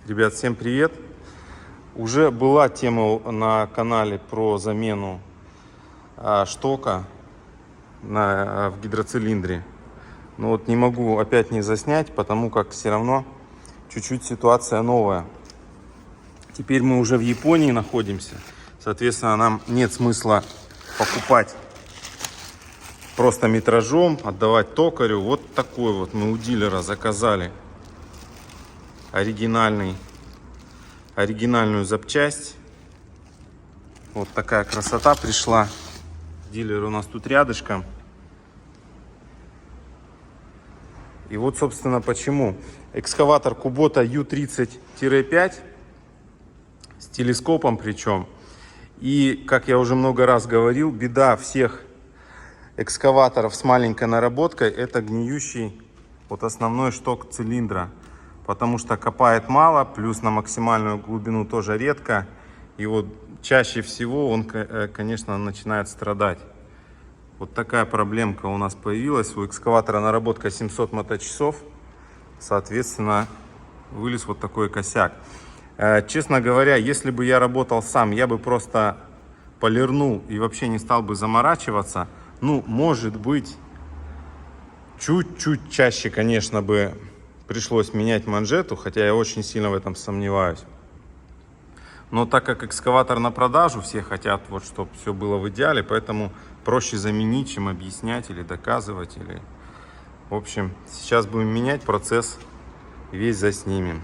Ребят, всем привет! Уже была тема на канале про замену штока в гидроцилиндре. Но вот не могу опять не заснять, потому как все равно чуть-чуть ситуация новая. Теперь мы уже в Японии находимся. Соответственно, нам нет смысла покупать просто метражом, отдавать токарю. Вот такой вот мы у дилера заказали оригинальную запчасть. Вот такая красота пришла. Дилер у нас тут рядышком. И вот, собственно, почему. Экскаватор Kubota U30-5 с телескопом причем. И, как я уже много раз говорил, беда всех экскаваторов с маленькой наработкой — это гниющий вот основной шток цилиндра. Потому что копает мало, плюс на максимальную глубину тоже редко. И вот чаще всего он, конечно, начинает страдать. Вот такая проблемка у нас появилась. У экскаватора наработка 700 моточасов. Соответственно, вылез вот такой косяк. Честно говоря, если бы я работал сам, я бы просто полирнул и вообще не стал бы заморачиваться. Ну, может быть, чуть-чуть чаще, конечно, бы пришлось менять манжету, хотя я очень сильно в этом сомневаюсь. Но так как экскаватор на продажу, все хотят, вот, чтобы все было в идеале, поэтому проще заменить, чем объяснять или доказывать. В общем, сейчас будем менять, процесс весь заснимем.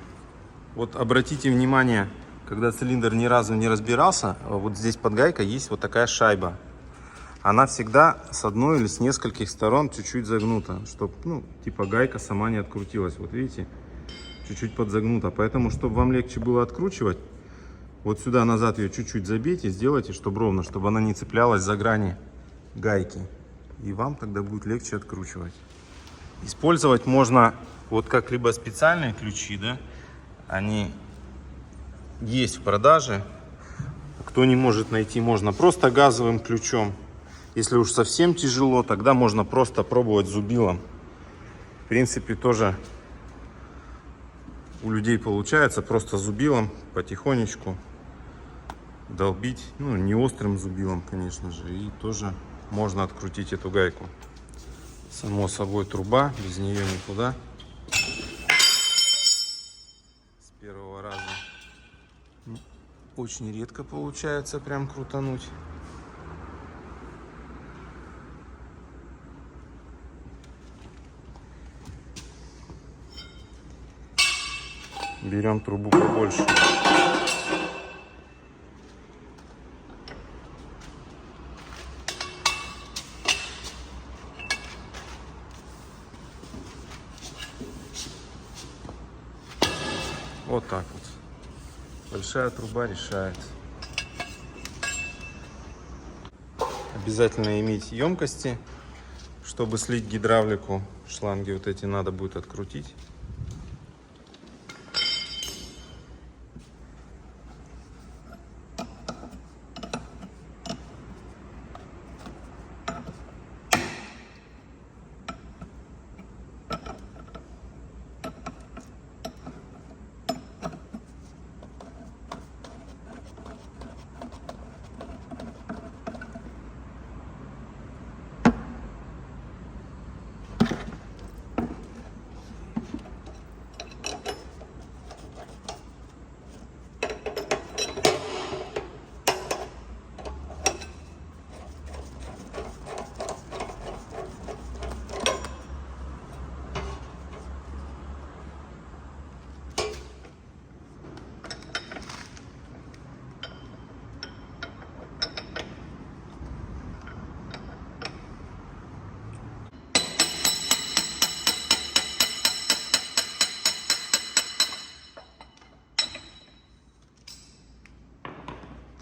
Вот обратите внимание, когда цилиндр ни разу не разбирался, вот здесь под гайкой есть вот такая шайба. Она всегда с одной или с нескольких сторон чуть-чуть загнута, чтобы, ну, типа гайка сама не открутилась. Вот видите, чуть-чуть подзагнута. Поэтому, чтобы вам легче было откручивать, вот сюда назад ее чуть-чуть забейте, сделайте, чтобы ровно, чтобы она не цеплялась за грани гайки. И вам тогда будет легче откручивать. Использовать можно вот как либо специальные ключи, да, они есть в продаже. Кто не может найти, можно просто газовым ключом. Если уж совсем тяжело, тогда можно просто пробовать зубилом. В принципе, тоже у людей получается просто зубилом потихонечку долбить. Ну, не острым зубилом, конечно же. И тоже можно открутить эту гайку. Само собой, труба, без нее никуда. С первого раза очень редко получается прям крутануть. Берем трубу побольше. Вот так вот. Большая труба решает. Обязательно иметь емкости, чтобы слить гидравлику. Шланги вот эти надо будет открутить.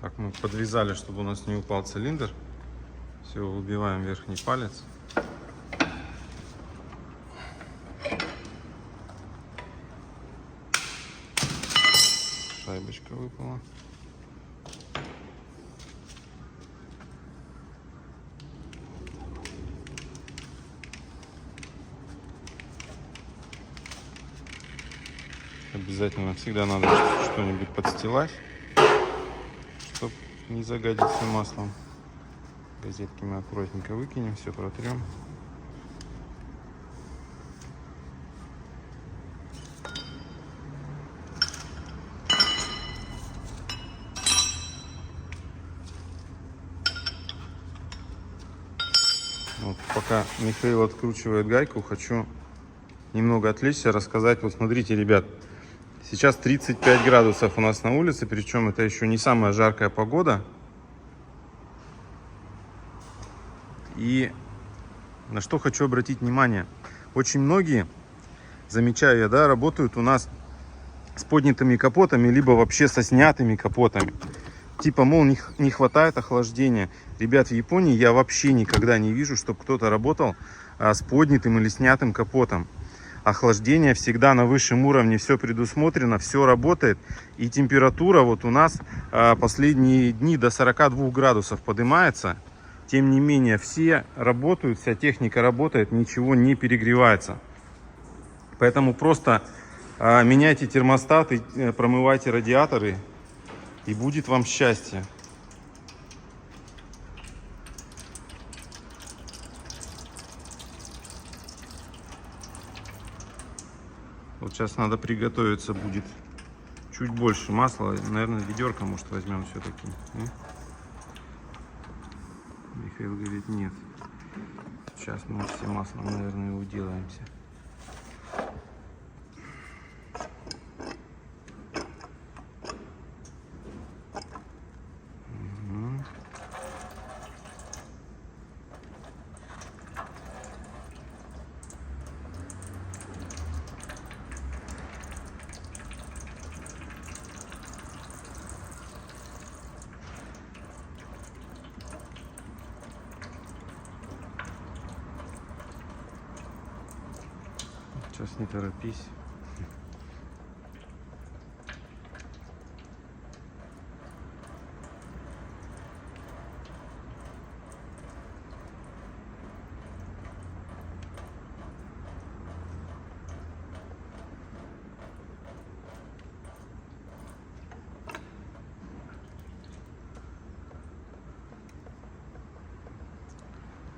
Так, мы подвязали, чтобы у нас не упал цилиндр. Все, выбиваем верхний палец. Шайбочка выпала. обязательно всегда надо что-нибудь подстилать, чтобы не загадиться маслом. Газетки мы аккуратненько выкинем, все протрем. Вот, пока Михаил откручивает гайку, хочу немного отвлечься, рассказать. Вот смотрите, ребят, сейчас 35 градусов у нас на улице, причем это еще не самая жаркая погода. И на что хочу обратить внимание. Очень многие, замечаю я, да, работают у нас с поднятыми капотами, либо вообще со снятыми капотами. Типа, мол, не хватает охлаждения. Ребят, в Японии я вообще никогда не вижу, чтобы кто-то работал с поднятым или снятым капотом. Охлаждение всегда на высшем уровне, все предусмотрено, все работает. И температура вот у нас последние дни до 42 градусов поднимается. Тем не менее, все работают, вся техника работает, ничего не перегревается. Поэтому просто меняйте термостаты, промывайте радиаторы, и будет вам счастье. Вот сейчас надо приготовиться будет чуть больше масла. Наверное, ведерко, может, возьмем все-таки. Михаил говорит, нет. Сейчас мы все маслом, наверное, уделаемся. Сейчас не торопись.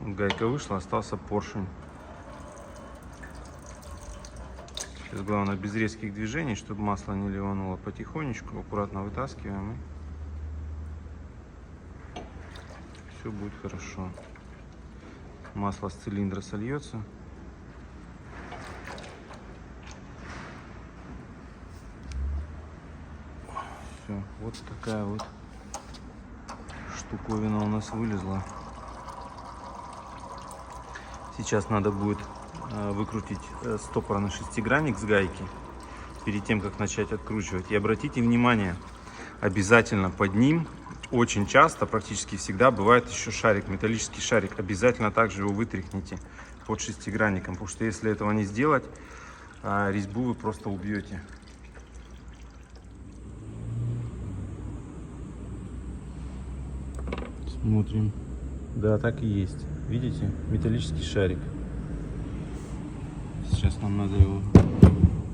Гайка вышла, остался поршень. Сейчас главное без резких движений, чтобы масло не ливануло, потихонечку, аккуратно вытаскиваем, и все будет хорошо. Масло с цилиндра сольется. Все, вот такая вот штуковина у нас вылезла. Сейчас надо будет выкрутить стопорный шестигранник с гайки перед тем, как начать откручивать. И обратите внимание, обязательно под ним очень часто, практически всегда бывает еще шарик, металлический шарик. Обязательно также его вытряхните под шестигранником, потому что если этого не сделать, резьбу вы просто убьете. Смотрим. Да, так и есть. Видите? Металлический шарик. Сейчас нам надо его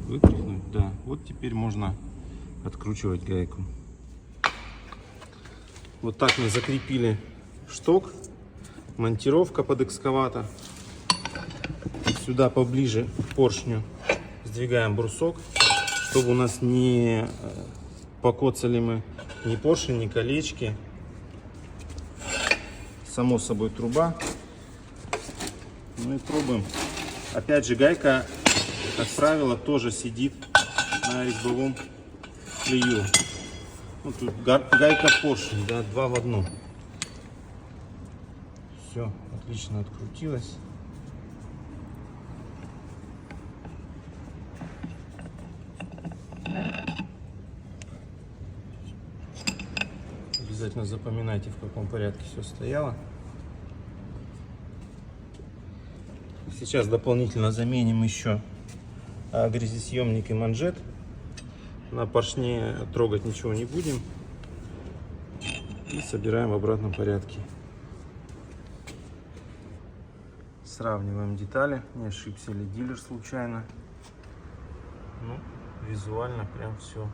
вытряхнуть. Да, вот теперь можно откручивать гайку. Вот так мы закрепили шток. Монтировка под экскаватор. Сюда поближе к поршню сдвигаем брусок, чтобы у нас не покоцали мы ни поршень, ни колечки. Само собой труба. Ну и пробуем. Опять же, гайка, как правило, тоже сидит на резьбовом клею. Ну, тут гайка поршень, да, 2 в 1. Все, отлично открутилось. Обязательно запоминайте, в каком порядке все стояло. Сейчас дополнительно заменим еще грязесъемник и манжет. На поршне трогать ничего не будем. И собираем в обратном порядке. Сравниваем детали, не ошибся ли дилер случайно. Ну, визуально прям все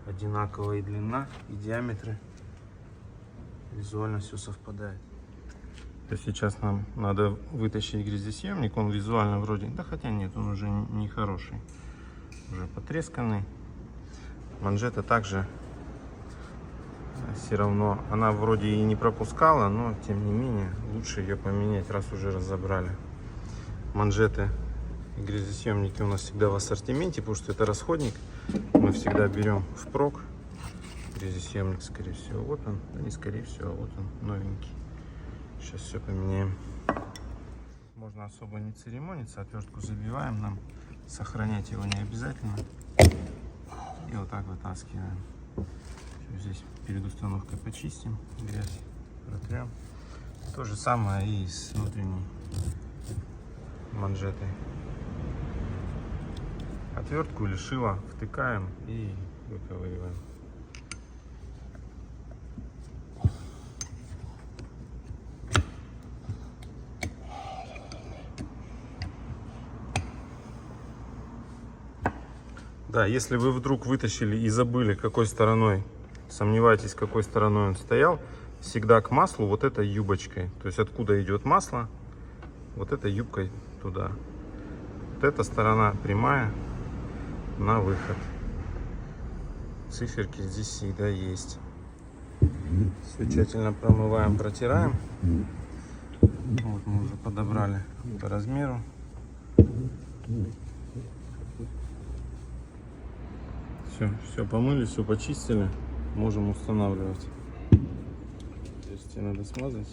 одинаково, и длина, и диаметры. Визуально все совпадает. Сейчас нам надо вытащить грязесъемник. Он визуально вроде, да хотя нет, он уже не хороший, уже потресканный. Манжета также все равно, она вроде и не пропускала, но тем не менее лучше ее поменять, раз уже разобрали. Манжеты и грязесъемники у нас всегда в ассортименте, потому что это расходник. Мы всегда берем впрок. Грязесъемник, скорее всего, вот он, да не скорее всего, вот он, новенький. Сейчас все поменяем. Можно особо не церемониться, отвертку забиваем, нам сохранять его не обязательно. И вот так вытаскиваем. Здесь перед установкой почистим, грязь протрем. То же самое и с внутренней манжетой. Отвертку или шило втыкаем и выковыриваем. Да, если вы вдруг вытащили и забыли, какой стороной, сомневаетесь, какой стороной он стоял, всегда к маслу вот этой юбочкой. То есть откуда идет масло, вот этой юбкой туда. Вот эта сторона прямая на выход. Циферки здесь всегда есть. Все тщательно промываем, протираем. Вот мы уже подобрали по размеру. Все помыли, все почистили, можем устанавливать. Здесь надо смазать.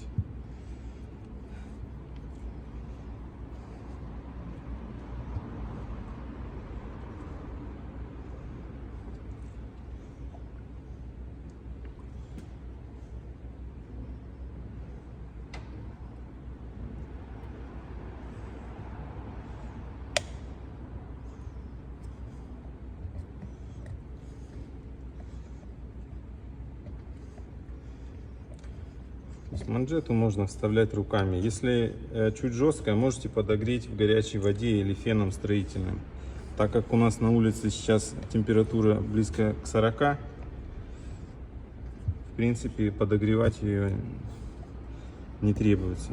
Манжету можно вставлять руками. Если чуть жесткая, можете подогреть в горячей воде или феном строительным. Так как у нас на улице сейчас температура близко к 40, в принципе подогревать ее не требуется.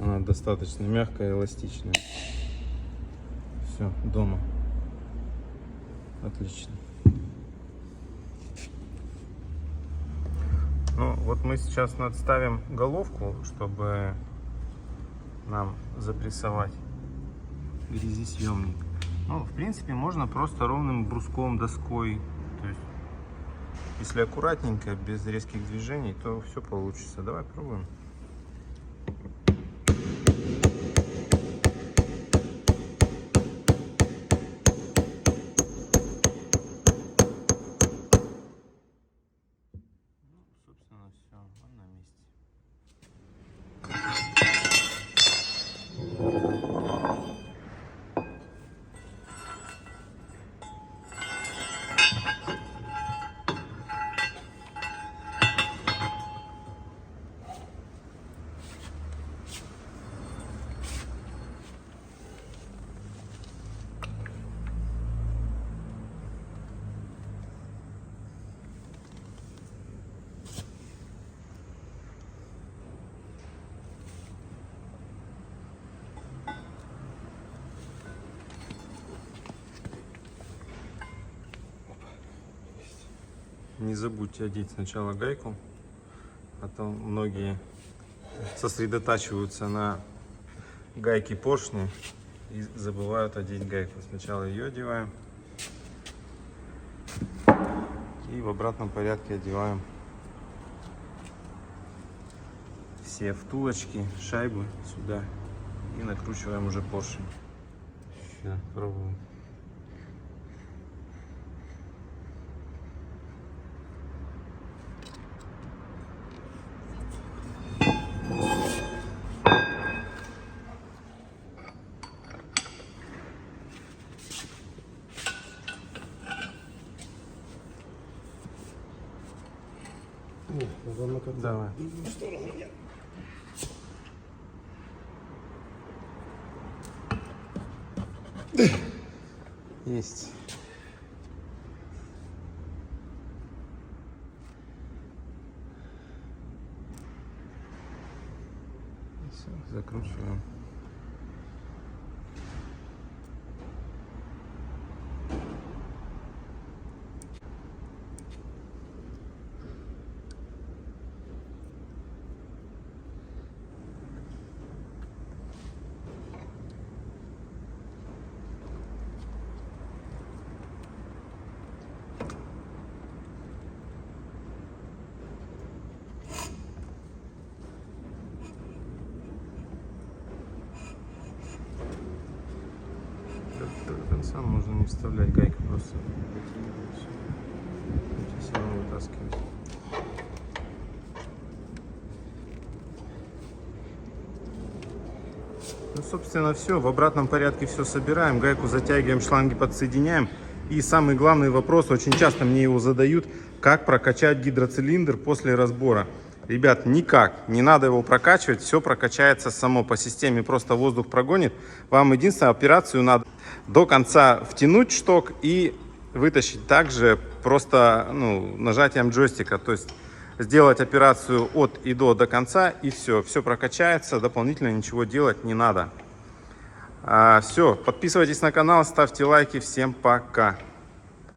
Она достаточно мягкая и эластичная. Все, дома. Отлично. Ну, вот мы сейчас надставим головку, чтобы нам запрессовать грязесъемник. Ну, в принципе, можно просто ровным бруском, доской. То есть, если аккуратненько, без резких движений, то все получится. Давай пробуем. Все, он на месте. Не забудьте одеть сначала гайку, а то многие сосредотачиваются на гайке поршня и забывают одеть гайку. Сначала ее одеваем и в обратном порядке одеваем все втулочки, шайбы сюда и накручиваем уже поршень. Сейчас пробуем. Давай. Есть. Все, закручиваем. До конца можно не вставлять, гайку просто все равно вытаскивать. Ну, собственно, все. В обратном порядке все собираем. Гайку затягиваем, шланги подсоединяем. И самый главный вопрос, очень часто мне его задают, как прокачать гидроцилиндр после разбора. Ребят, никак. Не надо его прокачивать, все прокачается само по системе. Просто воздух прогонит. Вам единственную операцию надо до конца втянуть шток и вытащить также просто нажатием джойстика. То есть сделать операцию от и до конца, и все прокачается, дополнительно ничего делать не надо. Все, подписывайтесь на канал, ставьте лайки, всем пока.